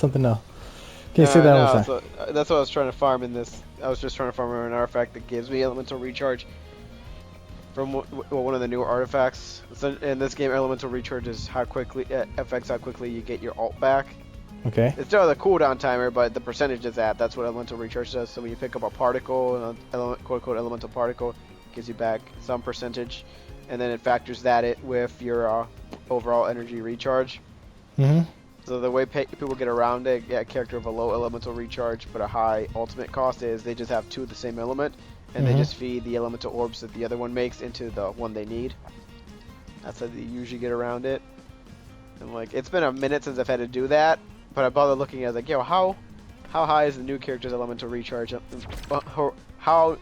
something else. Can you say that one more No, time? so that's what I was trying to farm in this. I was just trying to farm an artifact that gives me elemental recharge from one of the newer artifacts. So in this game, elemental recharge is how quickly affects how quickly you get your ult back. Okay. It's still the cooldown timer, but the percentage is at. That's what elemental recharge does. So when you pick up a particle, quote unquote elemental particle, it gives you back some percentage, and then it factors that with your overall energy recharge. Mm-hmm. So the way people get around it, a character of a low elemental recharge but a high ultimate cost is they just have two of the same element, and they just feed the elemental orbs that the other one makes into the one they need. That's how they usually get around it. And like, it's been a minute since I've had to do that, but I bothered looking at it, I was like, yo, how high is the new character's elemental recharge? How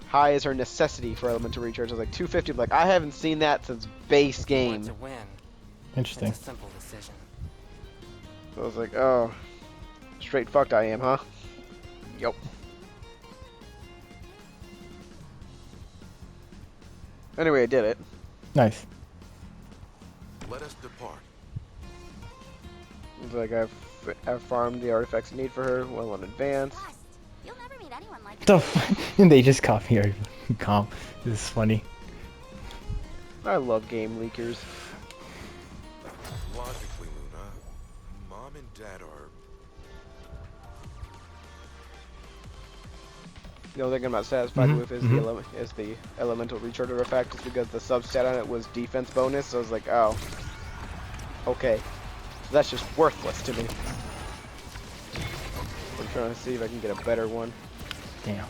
high is her necessity for elemental recharge? I was like, 250. Like, I haven't seen that since base game. To win, Interesting. it's a simple decision. So I was like, oh, straight fucked I am, huh? Yup. Anyway, I did it. Nice. Let us depart. It's like I've farmed the artifacts I need for her well in advance. You'll never meet anyone like So, and they just copy our comp. This is funny. I love game leakers. Logically, Luna, Mom and Dad are... The only thing I'm not satisfied with is the elemental recharge artifact, just because the substat on it was defense bonus. So I was like, oh, okay, so that's just worthless to me. I'm trying to see if I can get a better one, Damn.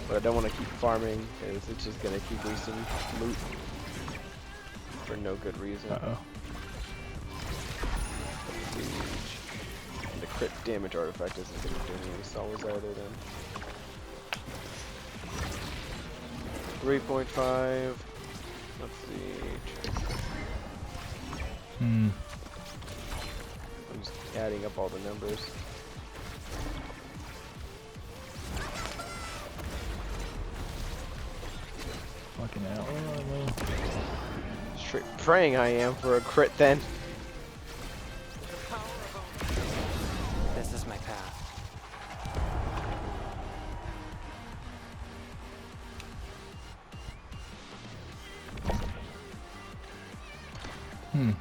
but I don't want to keep farming because it's just gonna keep wasting loot for no good reason. Uh-oh. The crit damage artifact isn't going to do any solids either then. 3.5. Let's see. Hmm. I'm just adding up all the numbers. Fucking hell. Straight praying I am for a crit then. This is my path. Hmm.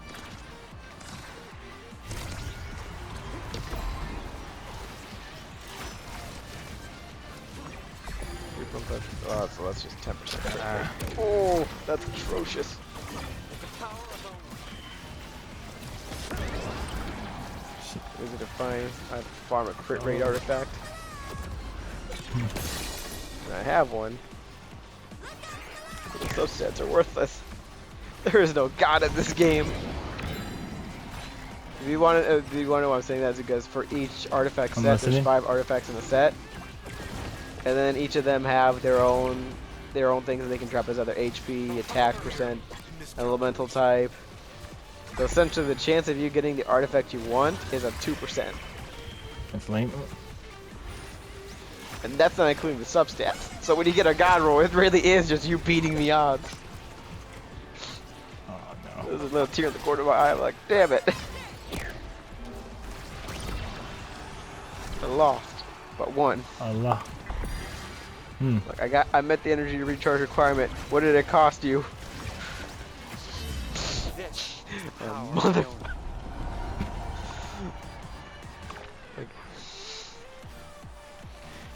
Oh, so that's just 10%. Oh, that's atrocious. Is it a fine? I farm a crit rate artifact. And I have one. The substats are worthless. There is no god in this game. If you want to, know why I'm saying that? Is because for each artifact set, there's 5 artifacts in the set, and then each of them have their own things that they can drop as either HP, attack percent, elemental type. So essentially, the chance of you getting the artifact you want is of 2%, That's lame. and that's not including the substats. So when you get a god roll, it really is just you beating the odds. Oh no. There's a little tear in the corner of my eye. I'm like, damn it. I lost, but won. Allah. Hmm. Like I met the energy recharge requirement. What did it cost you? Mother. Like,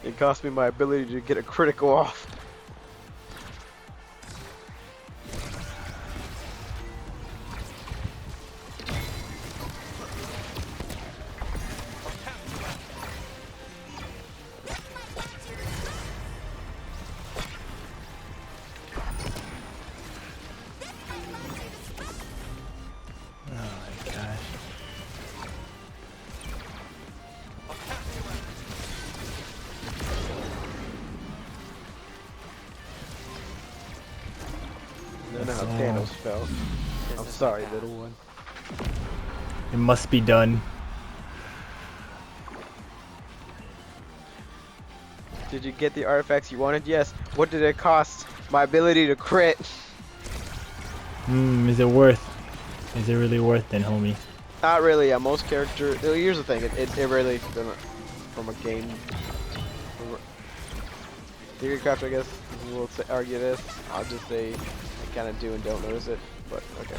it cost me my ability to get a critical off. I know how Thanos felt. I'm sorry, little one. It must be done. Did you get the artifacts you wanted? Yes. What did it cost? My ability to crit. Is it worth? Is it really worth then, homie? Not really. Yeah, most characters. Here's the thing. It really doesn't from a game. Theorycraft, I guess. We'll argue this. I'll just say I kind of do and don't notice it. But okay.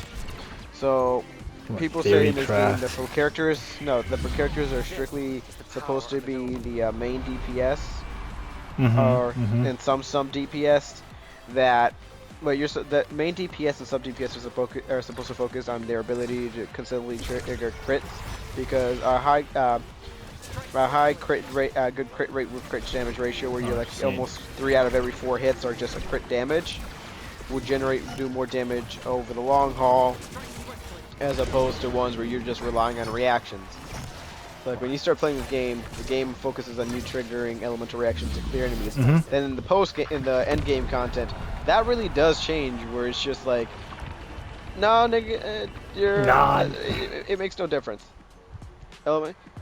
So people say in this game that for characters, no, the for characters are strictly supposed to be the main DPS, or and some DPS that. Well, the main DPS and sub DPS are supposed to focus on their ability to consistently trigger crits, because a high crit rate, good crit rate with crit damage ratio, where you're like almost 3 out of every 4 hits are just a crit damage, will do more damage over the long haul, as opposed to ones where you're just relying on reactions. Like when you start playing the game focuses on you triggering elemental reactions to clear enemies. Then in the end game content, that really does change, where it's just like, no, nigga, it makes no difference.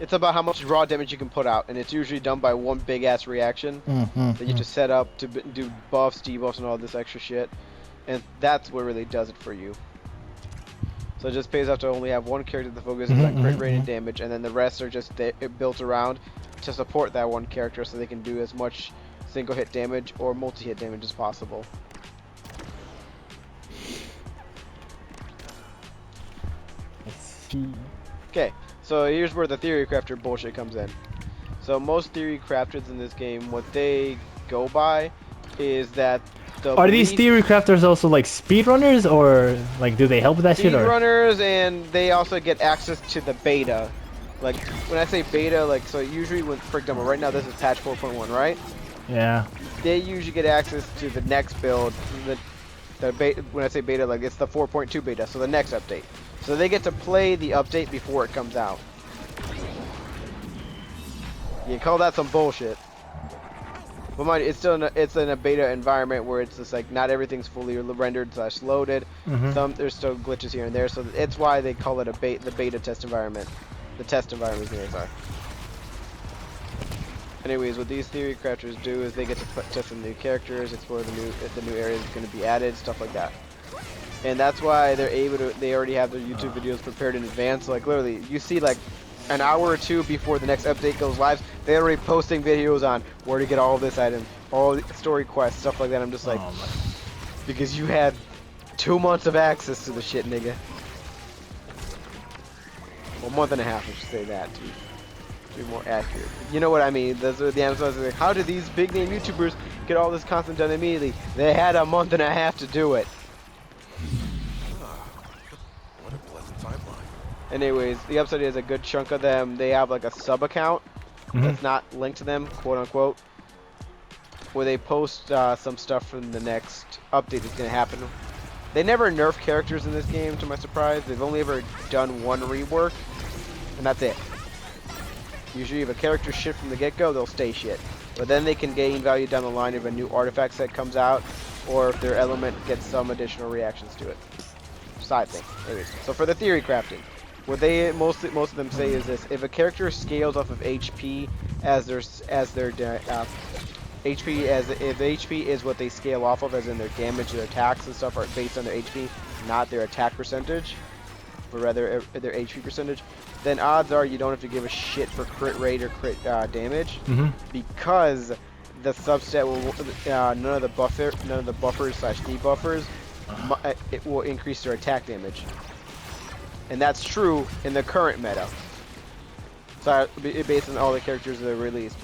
It's about how much raw damage you can put out, and it's usually done by one big ass reaction that you just set up to do buffs, debuffs, and all this extra shit, and that's what really does it for you. So it just pays off to only have one character that focuses on crit rate and damage, and then the rest are just built around to support that one character, so they can do as much single hit damage or multi-hit damage as possible. Okay, so here's where the theory crafter bullshit comes in. So most theory crafters in this game, what they go by is that are these theory crafters also like speedrunners, or like do they help with that shit? Speedrunners, and they also get access to the beta. Like when I say beta, like so usually when, for example, right now this is patch 4.1, right? Yeah. They usually get access to the next build. The beta, when I say beta, like it's the 4.2 beta, so the next update. So they get to play the update before it comes out. You call that some bullshit. But mind you, it's in a beta environment where it's just like not everything's fully rendered / loaded. There's still glitches here and there, so it's why they call it the beta test environment. The test environment here, sorry. Anyways, what these theory crafters do is they get to test some new characters, explore the new areas that's going to be added, stuff like that. And that's why they're able to. They already have their YouTube videos prepared in advance. So like literally, you see like an hour or two before the next update goes live, they're already posting videos on where to get all this item, all the story quests, stuff like that. I'm just like, because you had 2 months of access to the shit, nigga. Well, 1.5 months, I should say that to be more accurate. You know what I mean? That's what the Amazons are like. How did these big name YouTubers get all this content done immediately? They had 1.5 months to do it. What a pleasant timeline. Anyways, the upside is a good chunk of them, they have like a sub account that's not linked to them, quote unquote, where they post some stuff from the next update that's going to happen. They never nerf characters in this game, to my surprise. They've only ever done one rework, and that's it. Usually if a character's shit from the get-go, they'll stay shit. But then they can gain value down the line if a new artifact set comes out, or if their element gets some additional reactions to it. Side thing. Anyways, so for the theory crafting, what they most of them say is this: if a character scales off of HP if HP is what they scale off of, as in their damage, their attacks and stuff are based on their HP, not their attack percentage, but rather their HP percentage, then odds are you don't have to give a shit for crit rate or crit damage, because the subset will none of the buffers / debuffers it will increase their attack damage. And that's true in the current meta. So based on all the characters that are released.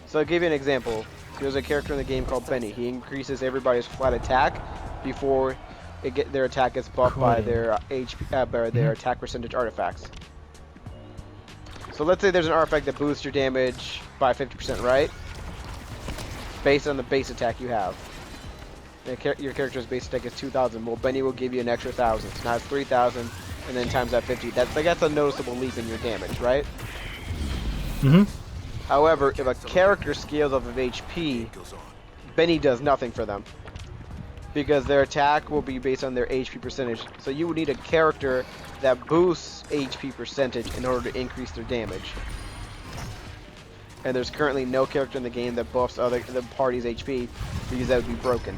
So I'll give you an example. There's a character in the game called Benny. He increases everybody's flat attack before their attack gets buffed by their their attack percentage artifacts. So let's say there's an artifact that boosts your damage by 50%, right? Based on the base attack you have. Your character's base attack is 2,000. Well, Benny will give you an extra 1,000. So now it's 3,000. And then times that 50. That's a noticeable leap in your damage, right? However, if a character scales off of HP, Benny does nothing for them, because their attack will be based on their HP percentage. So you would need a character that boosts HP percentage in order to increase their damage. And there's currently no character in the game that buffs the party's HP, because that would be broken.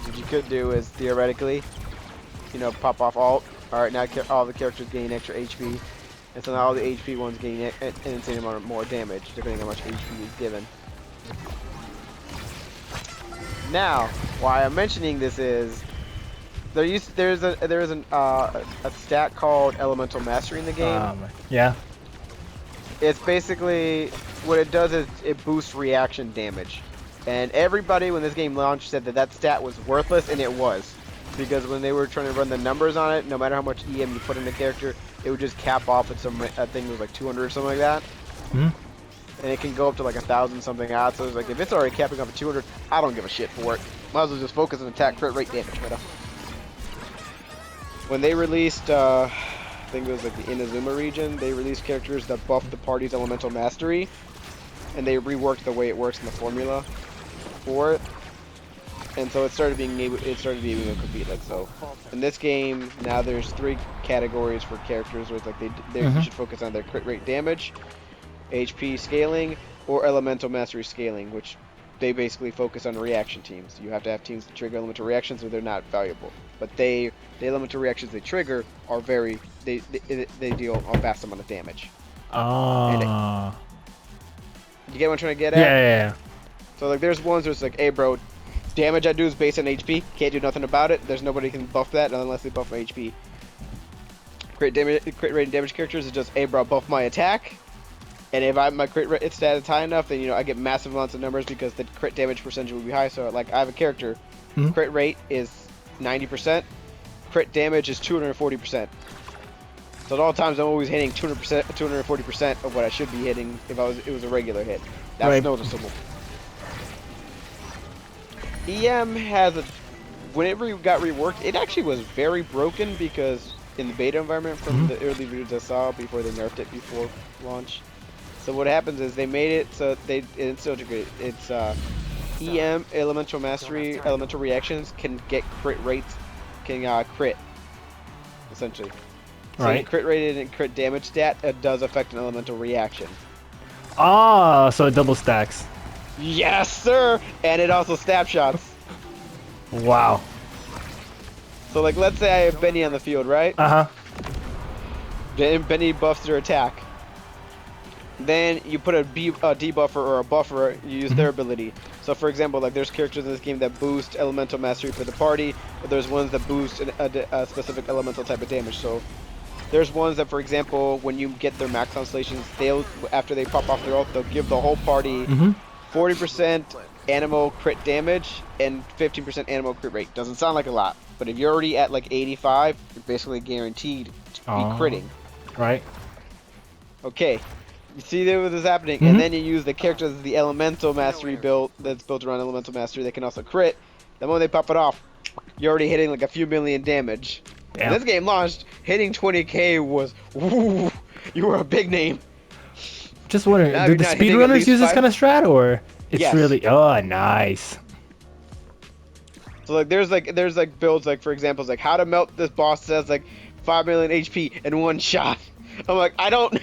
What you could do is, theoretically, you know, pop off alt. All right, now all the characters gain extra HP, and so now all the HP ones gain an insane amount of more damage, depending on how much HP is given. Now, why I'm mentioning this is there's a stat called Elemental Mastery in the game. Yeah. It's basically what it does is it boosts reaction damage, and everybody when this game launched said that that stat was worthless, and it was, because when they were trying to run the numbers on it, no matter how much EM you put in the character, it would just cap off at some I think it was like 200 or something like that. Hmm. And it can go up to like 1,000 something odds. So it's like if it's already capping up at 200, I don't give a shit for it. Might as well just focus on attack crit rate damage, better. When they released, I think it was like the Inazuma region, they released characters that buffed the party's elemental mastery, and they reworked the way it works in the formula for it. And so it started being able to compete like so. In this game, now there's 3 categories for characters where it's like you should focus on their crit rate damage, HP scaling, or elemental mastery scaling, which they basically focus on reaction teams. You have to have teams that trigger elemental reactions or they're not valuable. But the elemental reactions they trigger are they deal a vast amount of damage. Oh. You get what I'm trying to get at? Yeah. So like there's ones where it's like, hey bro, damage I do is based on HP. Can't do nothing about it. There's nobody who can buff that unless they buff my HP. Crit rate and damage characters is just, hey bro, buff my attack. And if my crit rate stat is high enough, then you know I get massive amounts of numbers because the crit damage percentage will be high. So like I have a character, crit rate is 90%, crit damage is 240%. So at all times I'm always hitting 200%, 240% of what I should be hitting if it was a regular hit. That's Right. noticeable. EM has whenever it got reworked, it actually was very broken because in the beta environment from the early videos I saw before they nerfed it before launch. So what happens is they made it so it's so integrated. It's EM elemental mastery, elemental reactions can get crit rates, can crit essentially. So Right. crit rated and crit damage stat does affect an elemental reaction. Ah, so it double stacks. Yes, sir. And it also snapshots. Wow. So like let's say I have Benny on the field, right? Uh-huh. Then Benny buffs their attack. Then you put a debuffer or a buffer, you use their ability. So for example, like there's characters in this game that boost elemental mastery for the party, but there's ones that boost a specific elemental type of damage. So there's ones that, for example, when you get their max constellations, after they pop off their ult, they'll give the whole party 40% animal crit damage and 15% animal crit rate. Doesn't sound like a lot, but if you're already at like 85, you're basically guaranteed to be critting. Right. Okay. You see there what is happening, and then you use the characters of the elemental mastery build that's built around elemental mastery that can also crit. The moment they pop it off, you're already hitting like a few million damage. Yeah. When this game launched, hitting 20k was, woo, you were a big name. Just wondering, Now do you're the not hitting at speedrunners least use this 5? kind of strat, or it's Yes. really nice? So like there's builds like for example, it's like how to melt this boss says like 5 million HP in one shot. I'm like, I don't